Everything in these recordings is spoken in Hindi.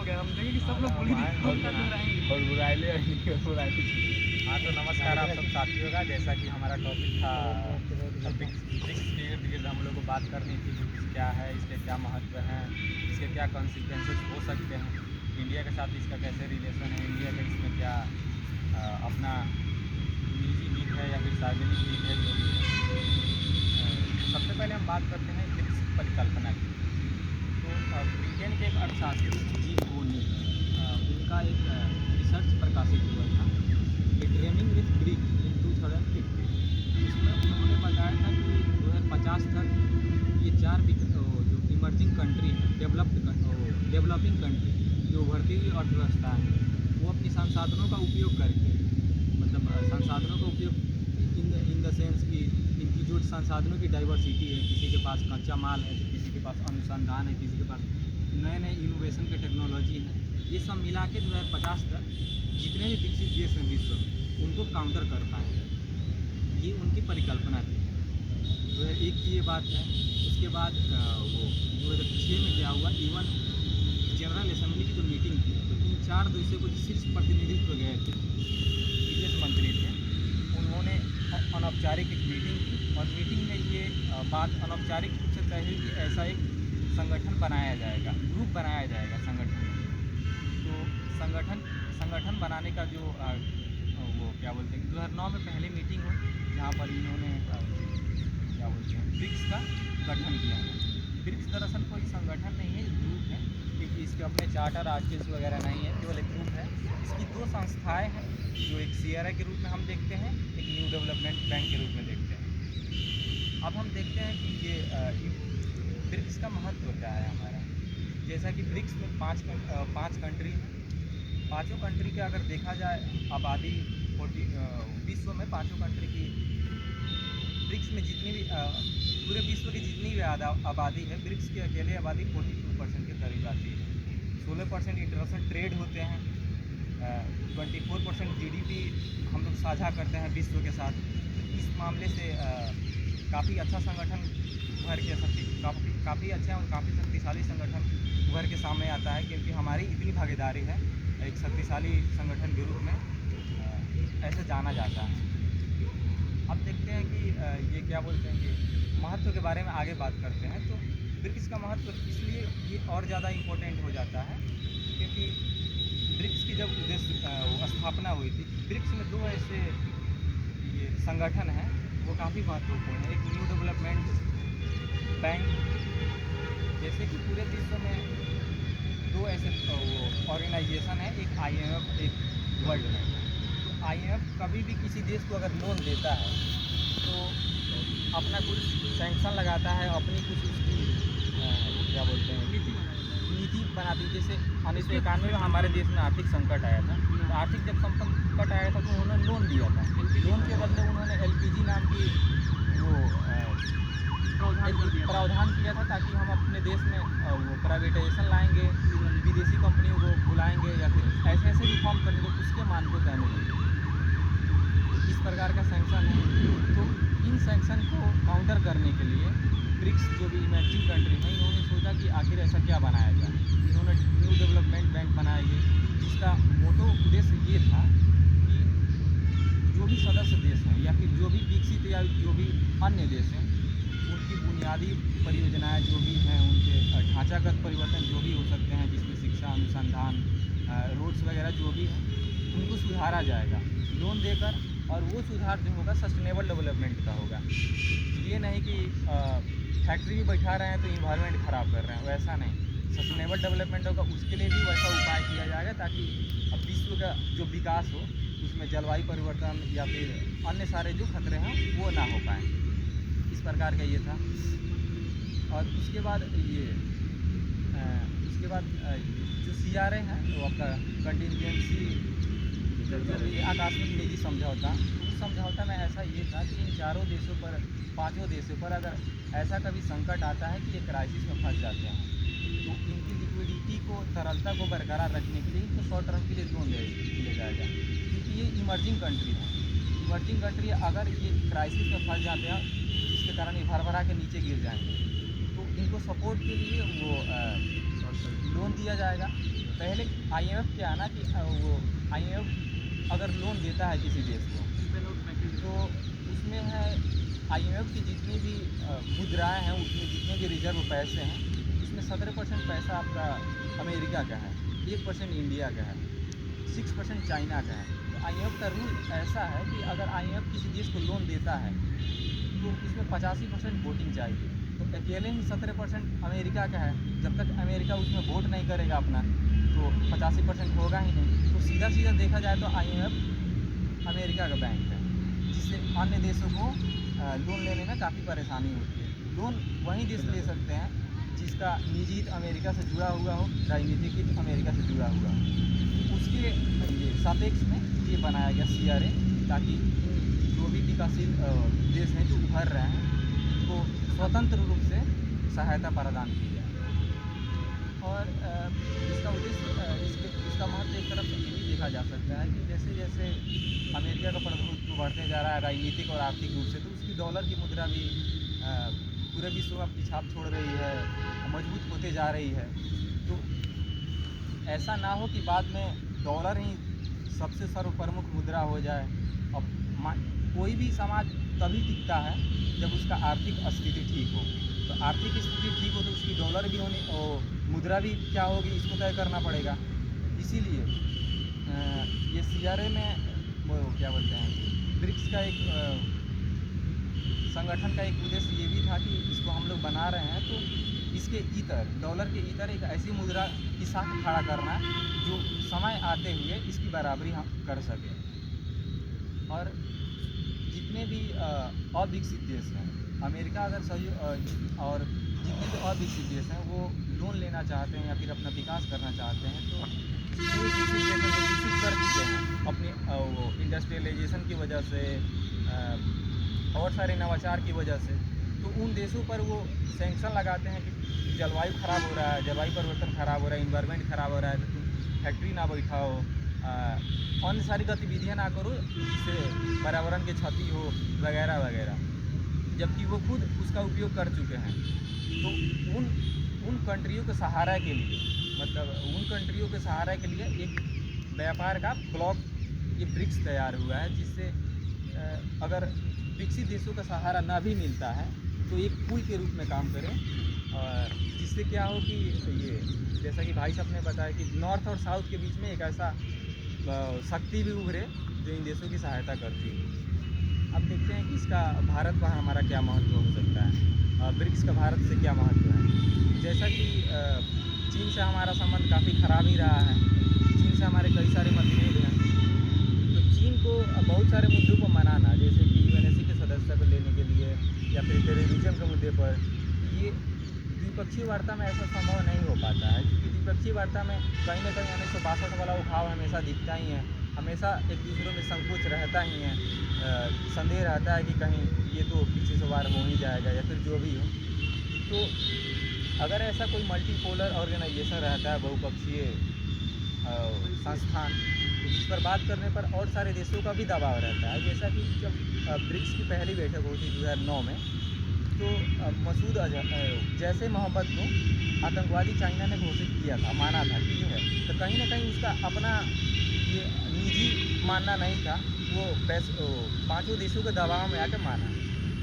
गया, हम देखें कि सब लोग बोली और बुराई। हाँ, तो नमस्कार आप सब साथियों का। जैसा कि हमारा टॉपिक था ब्रिक्स के हम लोग को बात करनी थी। ब्रिक्स क्या है, इसके क्या महत्व हैं, इसके क्या कॉन्सिक्वेंसेस हो सकते हैं, इंडिया के साथ इसका कैसे रिलेशन है, इंडिया का इसमें क्या अपना निजी नीड है या फिर सार्वजनिक नीड है, जो भी है। सबसे पहले हम बात करते हैं ब्रिक्स परिकल्पना की। तो ब्रिटेन के एक अर्थशास्त्री जी कोनी उनका एक रिसर्च प्रकाशित हुआ था, ड्रीमिंग विथ ब्रिक इन 2050। इसमें उन्होंने बताया था कि 2050 तक ये जो इमर्जिंग कंट्री है, डेवलपिंग कंट्री, जो उभरती हुई अर्थव्यवस्था है, वो अपनी संसाधनों का उपयोग करके, मतलब संसाधनों का उपयोग इन द सेंस कि इनकी जो संसाधनों की डाइवर्सिटी है, किसी के पास कच्चा माल है तो किसी के पास अनुसंधान है, किसी के पास नए नए इनोवेशन के टेक्नोलॉजी है, ये सब मिला के 2050 तक जितने भी विकसित देश हैं विश्व में, उनको काउंटर कर पाएंगे। ये उनकी परिकल्पना थी। 2001 की ये बात है। उसके बाद वो 2006 में क्या हुआ, इवन जनरल असेंबली की जो मीटिंग थी, तो इन 4 देशों को शीर्ष प्रतिनिधित्व गए थे, विदेश मंत्री थे, उन्होंने अनौपचारिक एक मीटिंग की और मीटिंग में ये बात अनौपचारिक रूप से कही कि ऐसा एक संगठन बनाया जाएगा, ग्रुप बनाया जाएगा संगठन में। तो संगठन बनाने का जो वो क्या बोलते हैं, 2009 में पहली मीटिंग हुई, जहाँ पर इन्होंने क्या बोलते हैं ब्रिक्स का गठन किया है। ब्रिक्स दरअसल कोई संगठन नहीं है, ग्रुप है, क्योंकि इसके अपने चार्टर आर्टिकल्स वगैरह नहीं है, केवल एक ग्रुप है। इसकी 2 संस्थाएं हैं, जो एक CRI के रूप में हम देखते हैं, एक न्यू डेवलपमेंट बैंक के रूप में देखते हैं। अब हम देखते हैं कि ये ब्रिक्स का महत्व क्या है हमारा। जैसा कि ब्रिक्स में 5 कंट्री हैं। पाँचों कंट्री के अगर देखा जाए आबादी, विश्व में 5 कंट्री की, ब्रिक्स में जितनी भी पूरे विश्व की जितनी भी आबादी है, ब्रिक्स की अकेले आबादी 42% के करीब आती है। 16% इंटरनेशनल ट्रेड होते हैं, 24% GDP हम लोग साझा करते हैं विश्व के साथ। इस मामले से काफ़ी अच्छा संगठन उभर के काफ़ी अच्छा और काफ़ी शक्तिशाली संगठन उभर के सामने आता है, क्योंकि हमारी इतनी भागीदारी है, एक शक्तिशाली संगठन के रूप में ऐसे जाना जाता है। अब देखते हैं कि ये क्या बोलते हैं कि महत्व के बारे में आगे बात करते हैं। तो ब्रिक्स का महत्व इसलिए ये और ज़्यादा इम्पोर्टेंट हो जाता है, क्योंकि ब्रिक्स की जब स्थापना हुई थी, ब्रिक्स में 2 ऐसे ये संगठन हैं, वो काफ़ी महत्वपूर्ण है। एक न्यू डेवलपमेंट बैंक, जैसे कि पूरे विश्व में 2 ऐसे वो ऑर्गेनाइजेशन है, एक IMF, एक वर्ल्ड बैंक। तो IMF कभी भी किसी देश को अगर लोन देता है तो अपना कुछ सैंक्शन लगाता है, अपनी कुछ उसकी क्या बोलते हैं नीति बनाती है। जैसे 1991 में हमारे देश में आर्थिक संकट आया था, तो आर्थिक जब संकट आया था तो उन्होंने लोन दिया था। लोन के बदले उन्होंने LPG नाम की वो प्रावधान किया था, ताकि हम अपने देश में वो प्राइवेटाइजेशन लाएंगे, विदेशी कंपनियों को बुलाएंगे या फिर ऐसे रिफॉर्म करेंगे, उसके मान को कहने लगे। इस प्रकार का सैंक्शन है। तो इन सैंक्शन को काउंटर करने के लिए ब्रिक्स जो भी इमर्जिंग कंट्री हैं, इन्होंने सोचा कि आखिर ऐसा क्या बनाया जाए। इन्होंने न्यू डेवलपमेंट बैंक बनाई, जिसका मोटो उद्देश्य ये था कि जो भी सदस्य देश हैं या फिर जो भी विकसित या जो भी अन्य देश हैं, उनकी बुनियादी परियोजनाएं जो भी हैं, उनके ढांचागत परिवर्तन जो भी हो सकते हैं, जिसमें शिक्षा, अनुसंधान, रोड्स वगैरह जो भी हैं, उनको सुधारा जाएगा लोन देकर। और वो सुधार जो होगा सस्टेनेबल डेवलपमेंट का होगा। ये नहीं कि फैक्ट्री भी बैठा रहे हैं तो इन्वायरमेंट ख़राब कर रहे हैं, वैसा नहीं। सस्टेनेबल डेवलपमेंट होगा, उसके लिए भी वैसा उपाय किया जाएगा, ताकि अब विश्व का जो विकास हो उसमें जलवायु परिवर्तन या फिर अन्य सारे जो खतरे हैं वो ना हो पाए। इस प्रकार का ये था। और उसके बाद जो CRA है, वो आपका कंटिजेंसी आकस्मिक निजी समझौता, उस समझौता में ऐसा ये था कि इन 5 देशों पर अगर ऐसा कभी संकट आता है कि ये क्राइसिस में फंस जाते हैं, तो इनकी लिक्विडिटी को, तरलता को बरकरार रखने के लिए इनको शॉर्ट टर्म के लिए लोन दिया जाएगा, क्योंकि ये इमर्जिंग कंट्री है। इमर्जिंग कंट्री अगर ये क्राइसिस में फंस जाते हैं, जिसके कारण ये भरभरा के नीचे गिर जाएंगे, तो इनको सपोर्ट के लिए वो लोन दिया जाएगा। पहले IMF क्या है ना कि वो IMF अगर लोन देता है किसी देश को तो उसमें है IMF की जितनी भी मुद्राएं हैं, उसमें जितने भी रिजर्व पैसे हैं, उसमें 17% पैसा आपका अमेरिका का है, 1% इंडिया का है, 6% चाइना का है। तो IMF का रूल ऐसा है कि अगर IMF किसी देश को लोन देता है तो इसमें 85% वोटिंग चाहिए। तो अकेले ही 17% अमेरिका का है, जब तक अमेरिका उसमें वोट नहीं करेगा अपना तो 85% होगा ही नहीं। तो सीधा सीधा देखा जाए तो IMF अमेरिका का बैंक है, जिससे अन्य देशों को लोन लेने में काफ़ी परेशानी होती है। लोन वही देश ले सकते हैं जिसका निजी हित अमेरिका से जुड़ा हुआ हो, राजनीतिक हित अमेरिका से जुड़ा हुआ हो। उसके ये सापेक्ष में ये बनाया गया CRA, ताकि जो भी विकासशील देश हैं जो उभर रहे हैं इनको स्वतंत्र रूप से सहायता प्रदान की जाए। और इसका उद्देश्य इसका महत्व एक तरफ से ये भी देखा जा सकता है कि जैसे जैसे अमेरिका का प्रभुत्व बढ़ते जा रहा है राजनीतिक और आर्थिक रूप से, तो उसकी डॉलर की मुद्रा भी पूरे विश्व में अपनी छाप छोड़ रही है, मजबूत होते जा रही है। तो ऐसा ना हो कि बाद में डॉलर ही सबसे सर्वप्रमुख मुद्रा हो जाए। अब कोई भी समाज तभी टिकता है जब उसका आर्थिक स्थिति ठीक हो। तो आर्थिक स्थिति ठीक हो तो उसकी डॉलर भी होनी और मुद्रा भी क्या होगी, इसको तय करना पड़ेगा। इसीलिए ये CRA में वो क्या बोलते हैं, ब्रिक्स का एक संगठन का एक उद्देश्य ये भी था कि इसको हम लोग बना रहे हैं तो इसके इतर, डॉलर के इतर एक ऐसी मुद्रा की साथ खड़ा करना जो समय आते हुए इसकी बराबरी हम कर सकें। और जितने भी अविकसित देश हैं, अमेरिका अगर सही और जितने भी अविकसित देश हैं वो लोन लेना चाहते हैं या फिर अपना विकास करना चाहते हैं, तो जितने भी विकसित देश हैं जो विकसित कर चुके हैं अपनी वो इंडस्ट्रियलाइजेशन की वजह से, और सारे नवाचार की वजह से, तो उन देशों पर वो सैंक्शन लगाते हैं कि जलवायु ख़राब हो रहा है, जलवायु परिवर्तन ख़राब हो रहा है, इन्वायरमेंट ख़राब हो रहा है, तो तुम फैक्ट्री ना बैठाओ, अन्य सारी गतिविधियाँ ना करो जिससे पर्यावरण की क्षति हो वगैरह वगैरह। जबकि वो खुद उसका उपयोग कर चुके हैं। तो उन कंट्रियों के सहारा के लिए, मतलब उन कंट्रियों के सहारा के लिए एक व्यापार का ब्लॉक ये ब्रिक्स तैयार हुआ है, जिससे अगर विकसित देशों का सहारा ना भी मिलता है तो एक पुल के रूप में काम करें, जिससे क्या हो कि ये जैसा कि भाई साहब ने बताया कि नॉर्थ और साउथ के बीच में एक ऐसा शक्ति भी उभरे जो इन देशों की सहायता करती है। अब देखते हैं कि इसका भारत पर हमारा क्या महत्व हो सकता है, ब्रिक्स का भारत से क्या महत्व है। जैसा कि चीन से हमारा संबंध काफ़ी ख़राब ही रहा है, चीन से हमारे कई सारे मतभेद हैं, तो चीन को बहुत सारे मुद्दों को मनाना, जैसे कि UNSC के सदस्यता को लेने के लिए या फिर टेररिज्म के मुद्दे पर, ये द्विपक्षीय वार्ता में ऐसा संभव नहीं हो पाता है, क्योंकि द्विपक्षीय वार्ता में कहीं ना कहीं 1962 वाला उठाव हमेशा दिखता ही है, हमेशा एक दूसरे में संकोच रहता ही है, संदेह रहता है कि कहीं ये तो किसी से वार हो ही जाएगा या फिर जो भी हो। तो अगर ऐसा कोई मल्टीपोलर ऑर्गेनाइजेशन रहता है, बहुपक्षीय संस्थान, तो जिस पर बात करने पर और सारे देशों का भी दबाव रहता है। जैसा कि जब ब्रिक्स की पहली बैठक हुई थी 2009 में, तो मसूद अजहर जैसे मोहम्मद को आतंकवादी चाइना ने घोषित किया था, माना था कि ये है, तो कहीं ना कहीं उसका अपना ये निजी मानना नहीं था, वो पांचों देशों के दबाव में आकर माना।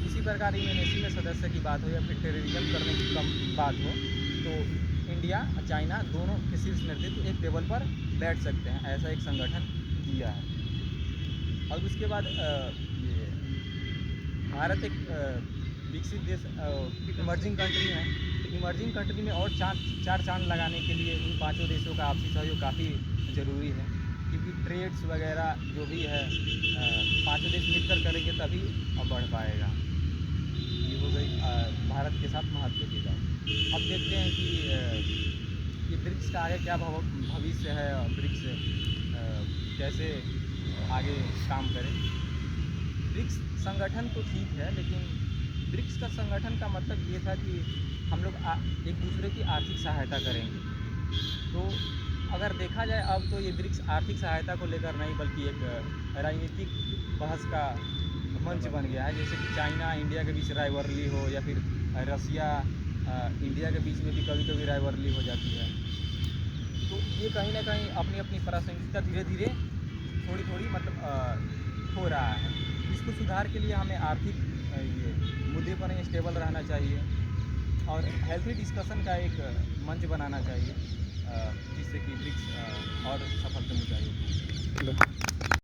इसी प्रकार UNSC में सदस्य की बात हो या फिर टेररिज्म करने की बात हो, तो इंडिया और चाइना दोनों के शीर्ष नेतृत्व एक टेबल पर बैठ सकते हैं, ऐसा एक संगठन किया है। और उसके बाद ये भारत एक विकसित देश, इमर्जिंग कंट्री है, तो इमर्जिंग कंट्री में और चार चांद लगाने के लिए इन पांचों देशों का आपसी सहयोग काफ़ी ज़रूरी है, क्योंकि ट्रेड्स वगैरह जो भी है पांचों देश मिलकर करेंगे तभी बढ़ पाएगा। ये हो गई भारत के साथ महत्व की बात। अब देखते हैं कि ये ब्रिक्स का आगे क्या भविष्य है, ब्रिक्स कैसे आगे काम करे। ब्रिक्स संगठन तो ठीक है, लेकिन ब्रिक्स का संगठन का मतलब ये था कि हम लोग एक दूसरे की आर्थिक सहायता करेंगे। तो अगर देखा जाए अब तो ये ब्रिक्स आर्थिक सहायता को लेकर नहीं, बल्कि एक राजनीतिक बहस का मंच बन गया है। जैसे कि चाइना इंडिया के बीच राइवलरी हो, या फिर रसिया इंडिया के बीच में भी कभी कभी राइवलरी हो जाती है। तो ये कहीं ना कहीं अपनी अपनी प्रासंगिकता धीरे धीरे थोड़ी थोड़ी मतलब हो रहा है। इसको सुधार के लिए हमें आर्थिक ये मुद्दे पर स्टेबल रहना चाहिए और हेल्थी डिस्कशन का एक मंच बनाना चाहिए, जिससे कि ब्रिक्स और सफलता मिल जाएगी।